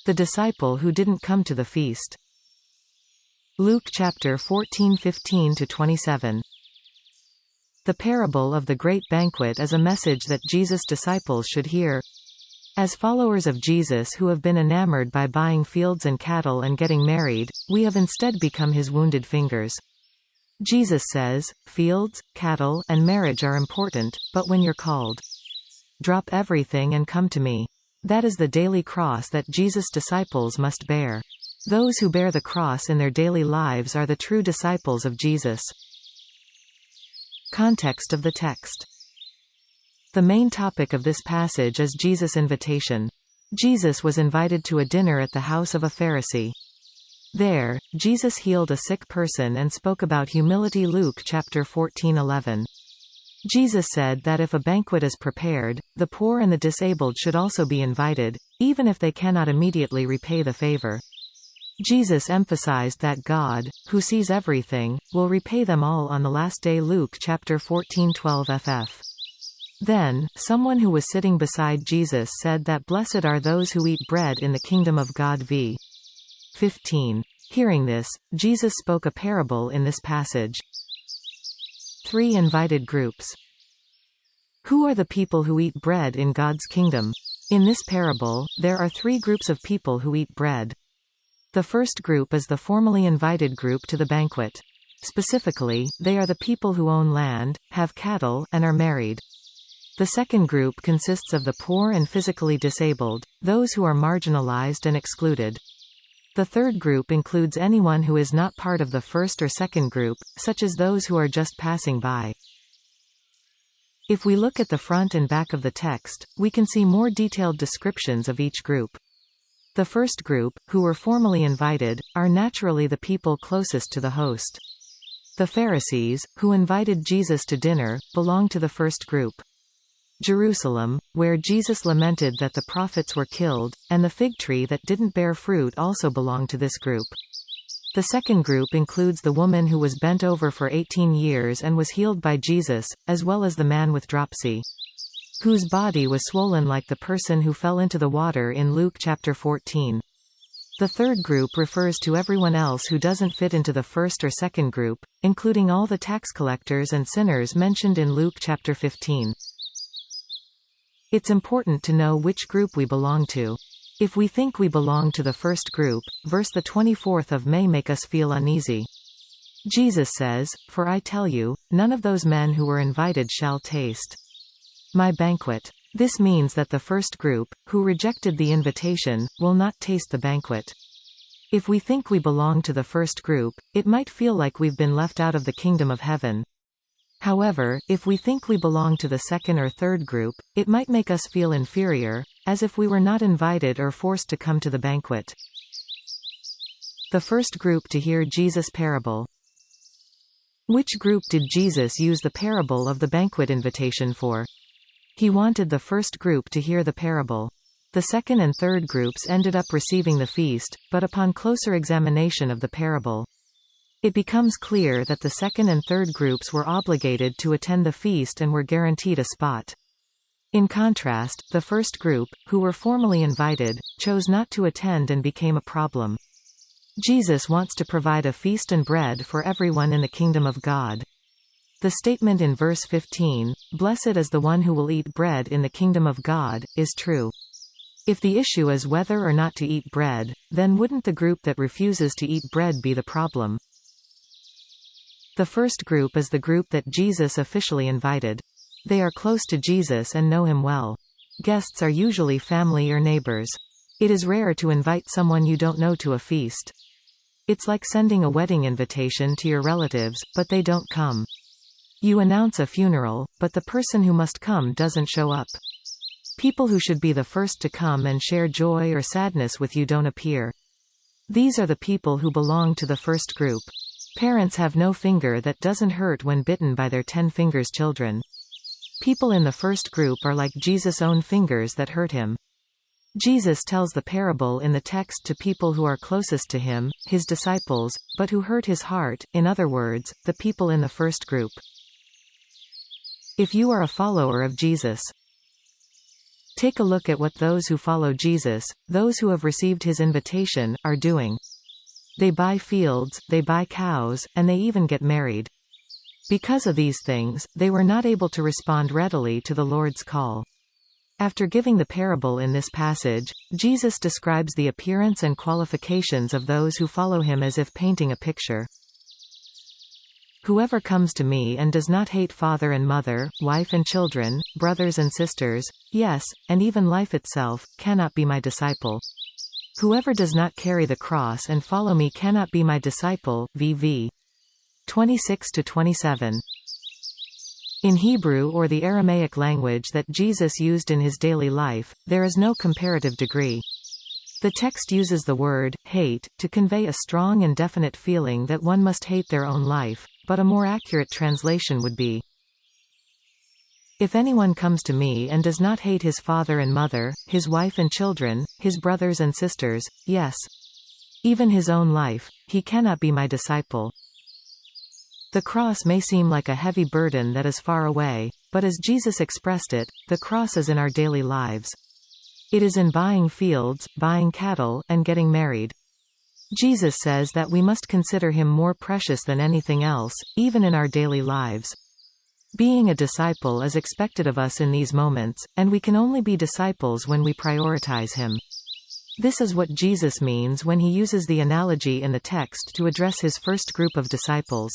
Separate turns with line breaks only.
The disciple who didn't come to the feast. Luke chapter 14:15-27. The parable of the Great Banquet is a message that Jesus' disciples should hear. As followers of Jesus who have been enamored by buying fields and cattle and getting married, we have instead become his wounded fingers. Jesus says, fields, cattle, and marriage are important, but when you're called, drop everything and come to me. That is the daily cross that Jesus' disciples must bear. Those who bear the cross in their daily lives are the true disciples of Jesus. Context of the text. The main topic of this passage is Jesus' invitation. Jesus was invited to a dinner at the house of a Pharisee. There, Jesus healed a sick person and spoke about humility. Luke chapter 14:11. Jesus said that if a banquet is prepared, the poor and the disabled should also be invited, even if they cannot immediately repay the favor. Jesus emphasized that God, who sees everything, will repay them all on the last day. Luke chapter 14:12 ff. Then, someone who was sitting beside Jesus said that blessed are those who eat bread in the kingdom of God. v. 15. Hearing this, Jesus spoke a parable in this passage. 3 invited groups. Who are the people who eat bread in God's kingdom? In this parable, there are 3 groups of people who eat bread. The first group is the formally invited group to the banquet. Specifically, they are the people who own land, have cattle, and are married. The second group consists of the poor and physically disabled, those who are marginalized and excluded. The third group includes anyone who is not part of the first or second group, such as those who are just passing by. If we look at the front and back of the text, we can see more detailed descriptions of each group. The first group, who were formally invited, are naturally the people closest to the host. The Pharisees, who invited Jesus to dinner, belong to the first group. Jerusalem, where Jesus lamented that the prophets were killed, and the fig tree that didn't bear fruit also belong to this group. The second group includes the woman who was bent over for 18 years and was healed by Jesus, as well as the man with dropsy, whose body was swollen like the person who fell into the water in Luke chapter 14. The third group refers to everyone else who doesn't fit into the first or second group, including all the tax collectors and sinners mentioned in Luke chapter 15. It's important to know which group we belong to. If we think we belong to the first group, verse the 24th of May make us feel uneasy. Jesus says, "For I tell you, none of those men who were invited shall taste my banquet." This means that the first group, who rejected the invitation, will not taste the banquet. If we think we belong to the first group, it might feel like we've been left out of the kingdom of heaven. However, if we think we belong to the second or third group, it might make us feel inferior, as if we were not invited or forced to come to the banquet. The first group to hear Jesus' parable. Which group did Jesus use the parable of the banquet invitation for? He wanted the first group to hear the parable. The second and third groups ended up receiving the feast, but upon closer examination of the parable, it becomes clear that the second and third groups were obligated to attend the feast and were guaranteed a spot. In contrast, the first group, who were formally invited, chose not to attend and became a problem. Jesus wants to provide a feast and bread for everyone in the kingdom of God. The statement in verse 15, "Blessed is the one who will eat bread in the kingdom of God," is true. If the issue is whether or not to eat bread, then wouldn't the group that refuses to eat bread be the problem? The first group is the group that Jesus officially invited. They are close to Jesus and know him well. Guests are usually family or neighbors. It is rare to invite someone you don't know to a feast. It's like sending a wedding invitation to your relatives, but they don't come. You announce a funeral, but the person who must come doesn't show up. People who should be the first to come and share joy or sadness with you don't appear. These are the people who belong to the first group. Parents have no finger that doesn't hurt when bitten by their 10 fingers children. People in the first group are like Jesus' own fingers that hurt him. Jesus tells the parable in the text to people who are closest to him, his disciples, but who hurt his heart, in other words, the people in the first group. If you are a follower of Jesus, Take a look at what those who follow Jesus, those who have received his invitation, are doing. They buy fields, they buy cows, and they even get married. Because of these things, they were not able to respond readily to the Lord's call. After giving the parable in this passage, Jesus describes the appearance and qualifications of those who follow him as if painting a picture. Whoever comes to me and does not hate father and mother, wife and children, brothers and sisters, yes, and even life itself, cannot be my disciple. Whoever does not carry the cross and follow me cannot be my disciple. VV 26-27. In Hebrew or the Aramaic language that Jesus used in his daily life, there is no comparative degree. The text uses the word, hate, to convey a strong and definite feeling that one must hate their own life, but a more accurate translation would be, if anyone comes to me and does not hate his father and mother, his wife and children, his brothers and sisters, yes, even his own life, he cannot be my disciple. The cross may seem like a heavy burden that is far away, but as Jesus expressed it, the cross is in our daily lives. It is in buying fields, buying cattle, and getting married. Jesus says that we must consider him more precious than anything else, even in our daily lives. Being a disciple is expected of us in these moments, and we can only be disciples when we prioritize him. This is what Jesus means when he uses the analogy in the text to address his first group of disciples.